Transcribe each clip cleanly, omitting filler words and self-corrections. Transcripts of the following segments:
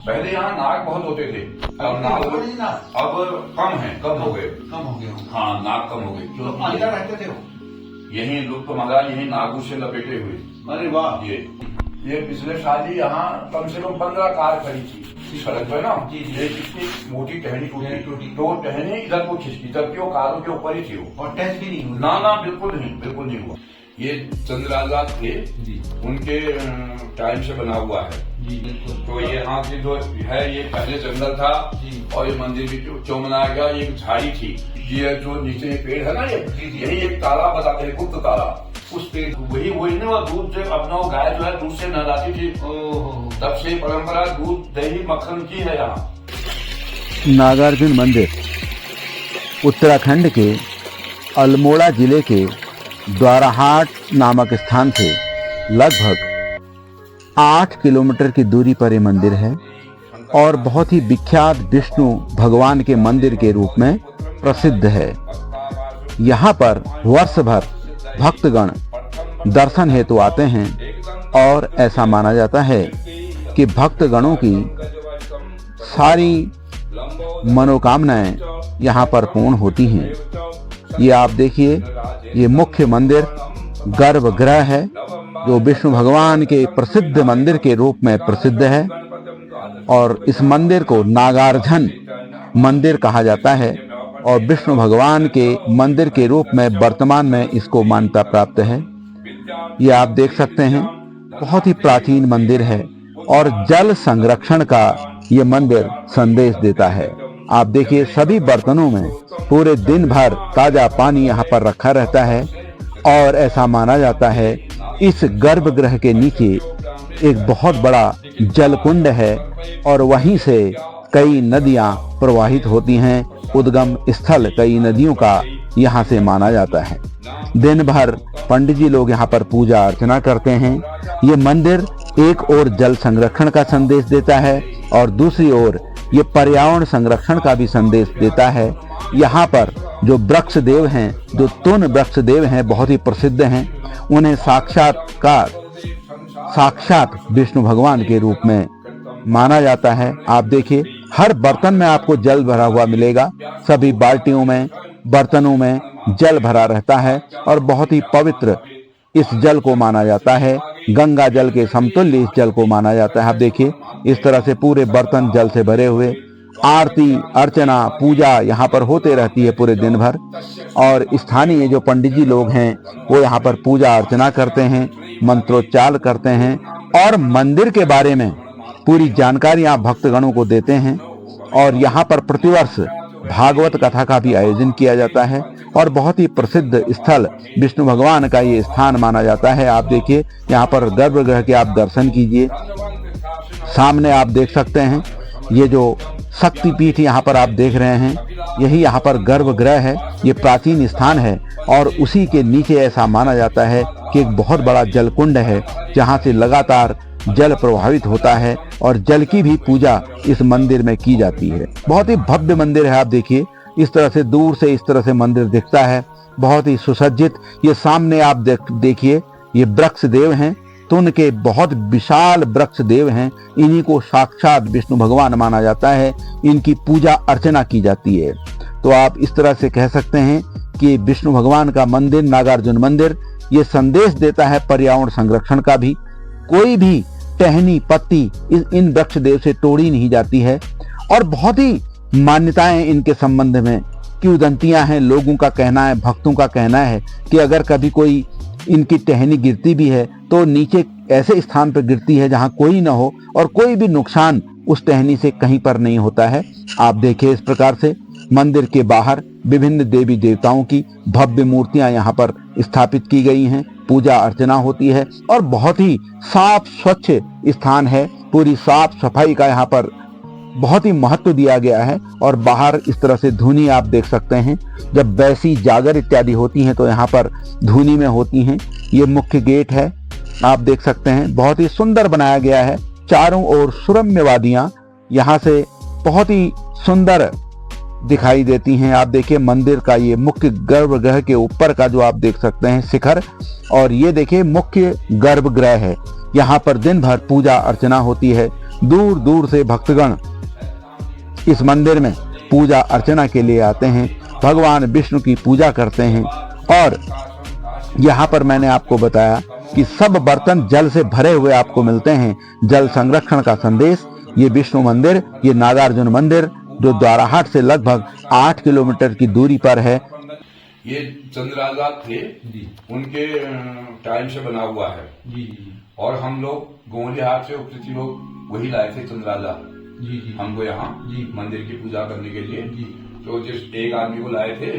पहले यहाँ नाग बहुत होते थे, अब नाग अब कम हो गए। हाँ, नाग कम हो गए। तो अंदर रहते थे वो? यही लुप्त मगा, यही नागों से लपेटे हुए। अरे वाह। ये पिछले साल ही यहाँ कम से कम 15 कार खड़ी थी सड़क पे ना। ये कितनी मोटी टहनी टूटी, तो टहनी इधर को खिंचती, जबकि वो कारों के ऊपर ही थी वो, और टच भी नहीं हुआ? ना, बिल्कुल नहीं हुआ। ये चंद्राजा थे, उनके टाइम से बना हुआ है जी, बिल्कुल। तो ये यहाँ की जो है, ये पहले जंगल था और ये मंदिर भी चौमना गया, ये एक झाड़ी थी। ये जो नीचे पेड़ है ना, यही एक तालाब बताते हैं, गुप्त तालाब। उस पेड़ वही ना, दूध जो अपना गाय जो है दूध से नहलाती थी, तब से परंपरा दूध दही मक्खन की है यहाँ। नागार्जुन मंदिर उत्तराखंड के अल्मोड़ा जिले के द्वाराहाट नामक स्थान से लगभग 8 किलोमीटर की दूरी पर यह मंदिर है और बहुत ही विख्यात विष्णु भगवान के मंदिर के रूप में प्रसिद्ध है। यहाँ पर वर्ष भर भक्तगण दर्शन हेतु आते हैं और ऐसा माना जाता है कि भक्तगणों की सारी मनोकामनाएं यहाँ पर पूर्ण होती हैं। ये आप देखिए, ये मुख्य मंदिर गर्भगृह है जो विष्णु भगवान के प्रसिद्ध मंदिर के रूप में प्रसिद्ध है और इस मंदिर को नागार्जुन मंदिर कहा जाता है और विष्णु भगवान के मंदिर के रूप में वर्तमान में इसको मान्यता प्राप्त है। ये आप देख सकते हैं, बहुत ही प्राचीन मंदिर है और जल संरक्षण का ये मंदिर संदेश देता है। आप देखिए, सभी बर्तनों में पूरे दिन भर ताजा पानी यहाँ पर रखा रहता है और ऐसा माना जाता है इस गर्भगृह के नीचे एक बहुत बड़ा जलकुंड है और वहीं से कई नदियां प्रवाहित होती हैं। उद्गम स्थल कई नदियों का यहाँ से माना जाता है। दिन भर पंडित जी लोग यहाँ पर पूजा अर्चना करते हैं। ये मंदिर एक ओर जल संरक्षण का संदेश देता है और दूसरी ओर ये पर्यावरण संरक्षण का भी संदेश देता है। यहाँ पर जो वृक्ष देव हैं, जो तुन वृक्ष देव हैं, बहुत ही प्रसिद्ध हैं। उन्हें साक्षात विष्णु भगवान के रूप में माना जाता है। आप देखिए, हर बर्तन में आपको जल भरा हुआ मिलेगा। सभी बाल्टियों में, बर्तनों में जल भरा रहता है और बहुत ही पवित्र इस जल को माना जाता है। गंगा जल के समतुल्य इस जल को माना जाता है। आप देखिए, इस तरह से पूरे बर्तन जल से भरे हुए, आरती अर्चना पूजा यहाँ पर होते रहती है पूरे दिन भर और स्थानीय जो पंडित जी लोग हैं वो यहाँ पर पूजा अर्चना करते हैं, मंत्रोच्चार करते हैं और मंदिर के बारे में पूरी जानकारी आप भक्तगणों को देते हैं। और यहाँ पर प्रतिवर्ष भागवत कथा का भी आयोजन किया जाता है और बहुत ही प्रसिद्ध स्थल विष्णु भगवान का ये स्थान माना जाता है। आप देखिए, यहाँ पर गर्भगृह के आप दर्शन कीजिए। सामने आप देख सकते हैं ये जो शक्तिपीठ यहाँ पर आप देख रहे हैं, यही यहाँ पर गर्भगृह है। ये प्राचीन स्थान है और उसी के नीचे ऐसा माना जाता है कि एक बहुत बड़ा जलकुंड है जहाँ से लगातार जल प्रवाहित होता है और जल की भी पूजा इस मंदिर में की जाती है। बहुत ही भव्य मंदिर है। आप देखिए, इस तरह से दूर से इस तरह से मंदिर दिखता है, बहुत ही सुसज्जित। ये सामने आप देखिए, ये वृक्ष देव हैं, तुन के बहुत विशाल वृक्ष देव हैं। इन्हीं को साक्षात विष्णु भगवान माना जाता है, इनकी पूजा अर्चना की जाती है। तो आप इस तरह से कह सकते हैं कि विष्णु भगवान का मंदिर, नागार्जुन मंदिर, ये संदेश देता है पर्यावरण संरक्षण का भी। कोई भी टहनी पत्ती इन वृक्ष देव से तोड़ी नहीं जाती है और बहुत ही मान्यताएं इनके संबंध में किंवदंतियां हैं। लोगों का कहना है, भक्तों का कहना है कि अगर कभी कोई इनकी टहनी गिरती भी है तो नीचे ऐसे स्थान पर गिरती है जहां कोई ना हो और कोई भी नुकसान उस टहनी से कहीं पर नहीं होता है। आप देखिए, इस प्रकार से मंदिर के बाहर विभिन्न देवी देवताओं की भव्य मूर्तियां यहाँ पर स्थापित की गई हैं, पूजा अर्चना होती है और बहुत ही साफ स्वच्छ स्थान है। पूरी साफ सफाई का यहाँ पर बहुत ही महत्व दिया गया है और बाहर इस तरह से धुनी आप देख सकते हैं। जब बैसी जागर इत्यादि होती हैं तो यहाँ पर धुनी में होती हैं। ये मुख्य गेट है, आप देख सकते हैं, बहुत ही सुंदर बनाया गया है। चारों ओर सुरम्य वादियां यहाँ से बहुत ही सुंदर दिखाई देती हैं। आप देखिए, मंदिर का ये मुख्य गर्भगृह के ऊपर का जो आप देख सकते हैं शिखर, और ये देखिए मुख्य गर्भगृह है। यहाँ पर दिन भर पूजा अर्चना होती है दूर दूर से भक्तगण इस मंदिर में पूजा अर्चना के लिए आते हैं, भगवान विष्णु की पूजा करते हैं। और यहाँ पर मैंने आपको बताया कि सब बर्तन जल से भरे हुए आपको मिलते हैं। जल संरक्षण का संदेश। ये विष्णु मंदिर, ये नागार्जुन मंदिर जो द्वाराहाट से लगभग 8 किलोमीटर की दूरी पर है। ये चंद्राजा थे, उनके टाइम से बना हुआ है और हम लोग गोंदिहाट से उपस्थित लोग वही लाए थे चंद्राजा हमको यहाँ मंदिर की पूजा करने के लिए। तो जिस एक आदमी को लाए थे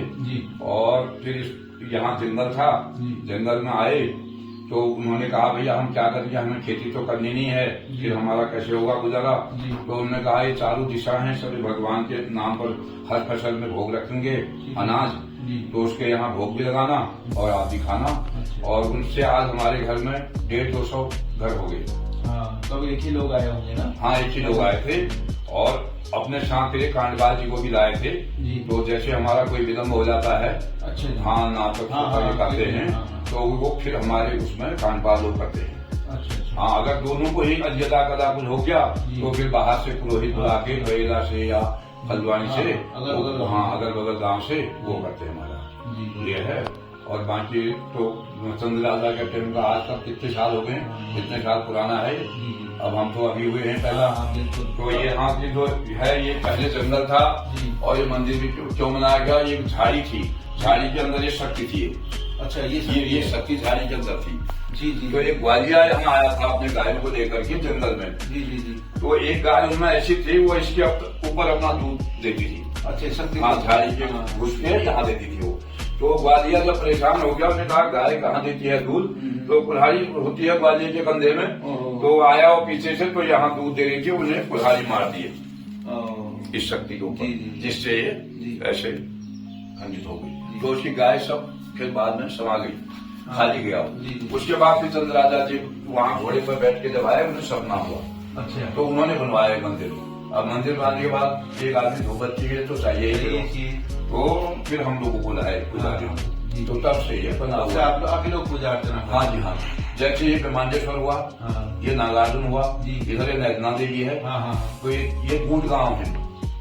और फिर यहाँ जंगल था, जंगल में आए तो उन्होंने कहा भैया हम क्या करेंगे, हमें खेती तो करनी नहीं है, फिर हमारा कैसे होगा गुजारा। तो उन्होंने कहा ये चारों दिशा हैं, सभी भगवान के नाम पर हर फसल में भोग रखेंगे अनाज, तो उसके यहाँ भोग भी लगाना और आप भी खाना। और उनसे आज हमारे घर में 150-200 घर हो गए। तो एक ही लोग आए होंगे ना? हाँ, एक ही लोग आए थे और अपने साथ के कांडवाल जी को भी लाए थे। तो जैसे हमारा कोई विलम्ब हो जाता है, अच्छा, धान नाटक करते हैं तो वो फिर हमारे उसमें कांडवाल लोग करते हैं। अच्छा। हाँ, अगर दोनों को ही अज्ञता कदा कुछ हो गया तो फिर बाहर से पुरोहित बुला के बरेला से या हल्द्वानी से, अगल बगल गाँव से वो करते हैं हमारा। ये है। और बाकी तो चंद्रलाला के टाइम का आज तक कितने साल हो गए, कितने साल पुराना है। अब हम तो अभी हुए हैं पहला। तो ये यहाँ की जो है ये पहले जंगल था और ये मंदिर भी क्यों बनाया गया, ये झाड़ी थी, झाड़ी के अंदर ये शक्ति थी। अच्छा, ये शक्ति झाड़ी के अंदर थी। जी। तो एक ग्वालिया यहाँ आया था अपने गाय को लेकर के जंगल में। जी। तो एक गाय उनमें ऐसी थी, वो इसके ऊपर अपना दूध देती थी। अच्छा, शक्ति। हाँ, झाड़ी के घुस के यहाँ देती थी वो। तो ग्वालिया जब परेशान हो गया, उसने कहा गाय कहाँ देती है दूध, तो कुल्हाड़ी होती है ग्वालिया के कंधे में, तो आया वो पीछे से, तो यहाँ दूध दे रही थी, उन्हें कुल्हाड़ी मार दिए इस शक्ति के ऊपर, जिससे ये ऐसे खंडित हो गई। तो उसकी गाय सब फिर बाद में समा गई, खाली गया। उसके बाद फिर चंद्रराजा जी वहाँ घोड़े पर बैठ के जब आए, उन्हें सपना हुआ। अच्छा। तो उन्होंने बनवाया मंदिर। अब मंदिर बनाने के बाद एक आदमी धूपबत्ती के लिए तो चाहिए ही, तो फिर हम लोगों को लाए पुजारियों। तो तब से ये बना हुआ। आप ही लोग पूजा अर्चना? हाँ जी, हाँ। जैसे ये ब्रह्मांडेश्वर हुआ, ये नागार्जुन हुआ, इधर ये नैतना देवी है। तो ये गूट गांव है।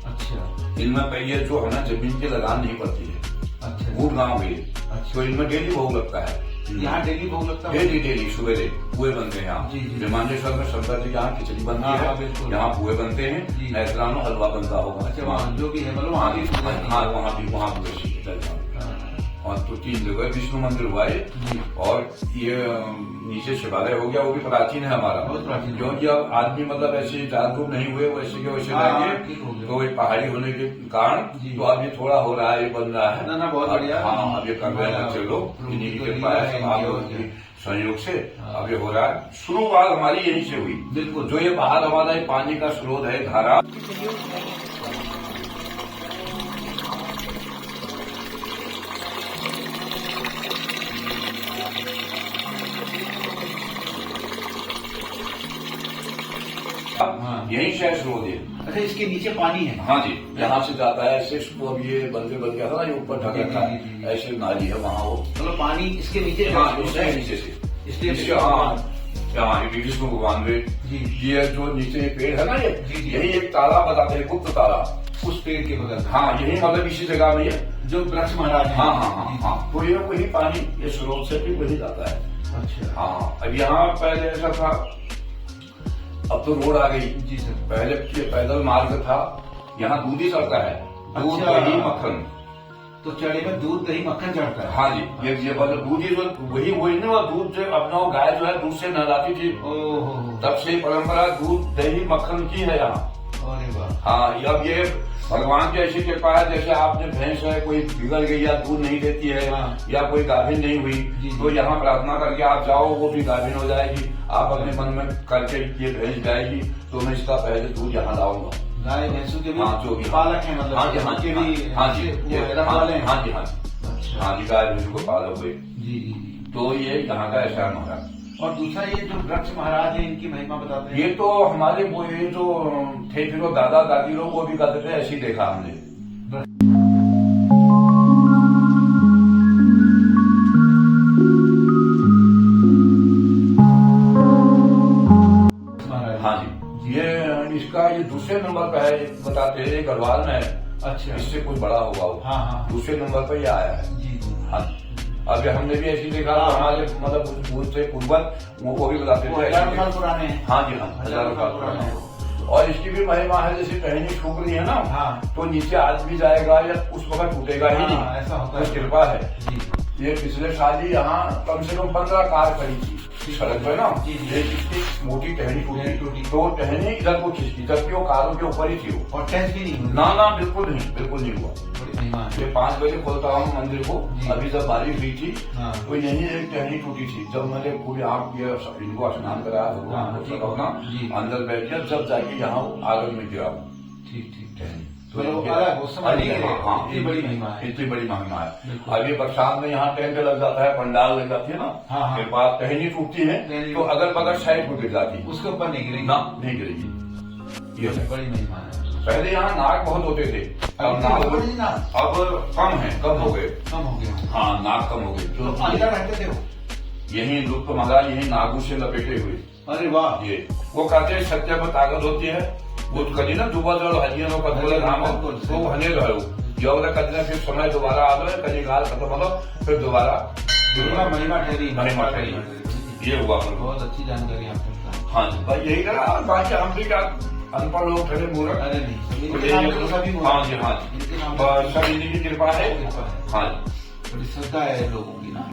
अच्छा। इनमें पहले जो है ना जमीन की लगान नहीं पड़ती है। अच्छा। गूट गांव है। तो इनमें डेली भोग लगता है। यहाँ डेली भोग लगता है? डेली सवेरे पुए बनते हैं यहाँ। ब्रह्मांडेश्वर में शंकर जी यहाँ खिचड़ी बनती है, यहाँ पुए बनते हैं, नैतना में हलवा बनता होगा। अच्छा, वहाँ जो भी है मतलब वहाँ भी? हाँ, वहाँ भी और तो 3 जगह विष्णु मंदिर हुआ है। और ये नीचे शिवालय हो गया, वो भी प्राचीन है हमारा, बहुत प्राचीन। क्योंकि अब आदमी मतलब ऐसे जागरूक नहीं हुए, वैसे के वैसे रहेंगे। तो ये पहाड़ी होने के कारण तो अब ये थोड़ा हो रहा है, ये बन रहा है ना, बहुत बढ़िया। हाँ, अब ये कर रहे हैं बच्चे लोग, इन्हीं की कृपा है, आप लोगों के सहयोग से अब ये हो रहा है। शुरुआत हमारी यहीं से हुई। बिल्कुल। जो ये बाहर हमारा ये पानी का स्रोत है, धारा, यही से स्रोत है। अच्छा, इसके नीचे पानी है? हाँ जी, यहाँ से जाता है ऐसे, अब ये बंदे बन गया था ना, ये ऊपर ढक रखा है, ऐसे नाली है वहाँ वो, मतलब पानी इसके नीचे? हाँ, नीचे से इसलिए। हाँ, विष्णु भगवान में ये जो नीचे पेड़ है ना, ये यही एक ताला बताते हैं, गुप्त ताला, उस पेड़ के बगल। हाँ, यही मतलब इसी जगह में है जो वृक्ष महाराज। हाँ। तो ये वही पानी ये स्रोत से भी वही जाता है। अच्छा। हाँ, अब यहाँ पहले ऐसा था, अब तो रोड आ गई। जी सर। पहले पैदल मार्ग था, यहाँ दूध ही चढ़ता है, दूध दही मक्खन। तो चढ़े में दूध दही मक्खन चढ़ता है? हाँ जी, ये मतलब दूध ही वही ना, दूध जो अपना गाय जो है दूध से नहलाती थी, तब से परंपरा दूध दही मक्खन की है यहाँ। अरे वाह। हाँ, अब ये भगवान की ऐसी कृपा है, जैसे आपने भैंस है कोई बिगड़ गई या दूध नहीं देती है, या कोई गाभिन नहीं हुई, तो यहाँ प्रार्थना करके आप जाओ, वो भी गाभिन हो जाएगी। आप अपने मन में करके ये भैंस जाएगी, तो मैं इसका पहले दूध यहाँ लाऊंगा। गाय भैंसों के भी? हाँ, जो भी पालक है मतलब? हाँ जी, हाँ जी, हाँ जी, गाय भैंसों को पालक हुए। तो ये यहाँ का ऐसा है महाराज। और दूसरा ये जो वृक्ष महाराज है, इनकी महिमा बताते हैं? ये तो हमारे वो ये जो थे फिर दादा दादी लोग वो भी करते थे, ऐसे ही देखा हमने। हाँ जी, ये नंबर पे है, बताते हैं गढ़वाल में है। अच्छा। इससे कुछ बड़ा होगा वो। हाँ हाँ। दूसरे नंबर पे ये आया है। जी जी। हाँ, अभी हमने भी ऐसी देखा, हमारे मतलब भूत से पूर्वज वो भी बताते थे। 1000 साल पुराने हैं। हाँ जी, हाँ, 1000 साल पुराने हैं। और इसकी भी महिमा है, जैसे टहनी ठोक रही है ना, हाँ। तो नीचे आदमी जाएगा या उस वक्त टूटेगा ही नहीं। हाँ, ऐसा होता है। बस कृपा है। जी। ये पिछले साल ही यहाँ कम से कम 15 कार खड़ी थी सड़क पर ना। जी, जी। ये इसकी मोटी टहनी टहनी टूटी, टूटी। तो टहनी इधर को खिंचती, जबकि वो कारों के ऊपर ही थी वो। और टेस्ट भी नहीं हुई। ना बिल्कुल नहीं, बिल्कुल नहीं हुआ। बड़ी महिमा है। ये 5 बजे खोलता हूँ मंदिर को। जी। अभी जब बारिश हुई थी हाँ। तो यही एक टहनी टूटी थी। जब मैंने पूरी आँख किया, इनको स्नान कराया, भगवान हाँ, को ठीक सब अपना जी। अंदर बैठ गया, जब जाके यहाँ आगन में गिरा। ठीक ठीक। टहनी मतलब वो अलग, उस समय नहीं गिरे। हाँ, इतनी बड़ी महिमा है। इतनी बड़ी महिमा है। बिल्कुल। अब ये बरसात में यहाँ टेंट लग जाता है, पंडाल लग जाती है ना, हाँ, हाँ। फिर बाद टहनी टूटती है टहनी तो अगल बगल साइड को गिर जाती है। उसके ऊपर नहीं गिरेगी। ना, नहीं गिरेगी। ये है। बड़ी महिमा है। पहले यहाँ नाग बहुत होते थे, अब अब नाग बड़ी ना। अब कम है, कम हो गए। कम हो गया। हाँ, नाग कम हो गए। तो अंदर रहते थे वो। यही लुप्त महाराज यही नागू से लपेटे हुए। अरे वाह। ये वो कहते हैं सत्य में ताकत होती है। वो कदी ना दुबा जल हजियन कदले नाम है, तो भने रहो योग कदने फिर समय दोबारा आ गए, कदी काल खत्म हो फिर दोबारा महिमा ठहरी। महिमा ठहरी। ये हुआ फिर। बहुत अच्छी जानकारी आपने बताई। हाँ जी, भाई यही करा। बाकी हम भी क्या अनपढ़ लोग ठहरे मूर्ख। अरे नहीं, तो इनके नाम पे तो सभी मूर्ख। हाँ जी, हाँ जी, इनके नाम पे सब इन्हीं की कृपा है। कृपा है। हाँ जी। बड़ी श्रद्धा है लोगों की ना।